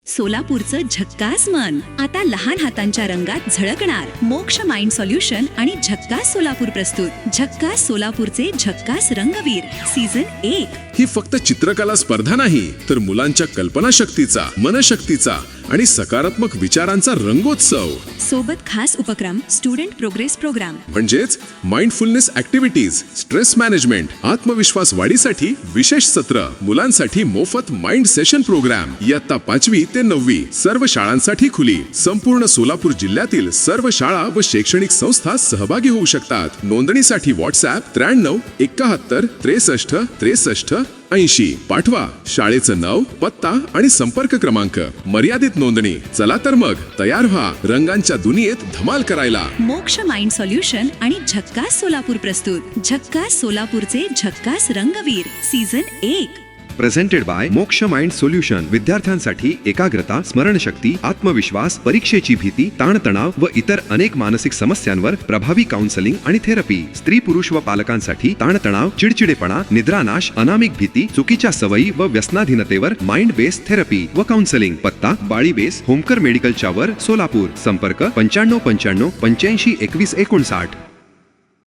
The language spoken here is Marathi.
सोलापूरचं झक्कास मन आता लहान हातांच्या रंगात झळकणार. मोक्ष माइंड सोल्युशन आणि झक्कास सोलापूर प्रस्तुत झक्कास सोलापूरचे झक्कास रंगवीर सीझन 1. ही फक्त चित्रकला स्पर्धा नाही, तर मुलांच्या कल्पनाशक्तीचा, मनशक्तीचा आणि सकारात्मक विचारांचा रंगोत्सव. सोबत खास उपक्रम स्टुडंट प्रोग्रेस प्रोग्राम म्हणजेच माइंडफुलनेस ऍक्टिव्हिटीज, स्ट्रेस मॅनेजमेंट, आत्मविश्वास वाढीसाठी विशेष सत्र, मुलांसाठी मोफत माइंड सेशन प्रोग्राम. इयत्ता 5वी ते 9वी सर्व शाळांसाठी खुली. संपूर्ण सोलापूर जिल्ह्यातील सर्व शाळा व शैक्षणिक संस्था सहभागी होऊ शकतात. नोंदणीसाठी व्हॉट्सअप 93 71 63 63 80. पाठवा शाळेचं नाव, पत्ता आणि संपर्क क्रमांक. मर्यादित नोंदणी. चला तर मग तयार व्हा रंगांच्या दुनियेत धमाल करायला. मोक्ष माइंड सोल्युशन आणि झक्कास सोलापूर प्रस्तुत झक्कास सोलापूरचे झक्कास रंगवीर सीझन 1. प्रेझेंटेड बाय मोक्ष माइंड सोल्युशन. विद्यार्थ्यांसाठी एकाग्रता, स्मरणशक्ती, आत्मविश्वास, परीक्षेची भीती, ताणतणाव व इतर अनेक मानसिक समस्यांवर प्रभावी काउन्सलिंग आणि थेरपी. स्त्री, पुरुष व पालकांसाठी ताणतणाव, चिडचिडेपणा, निद्रानाश, अनामिक भीती, चुकीच्या सवयी व व्यसनाधीनतेवर माइंड बेस्ड थेरपी व काउन्सलिंग. पत्ता बाळी बेस, होमकर मेडिकलच्या वर, सोलापूर. संपर्क 95 95 85 21 59.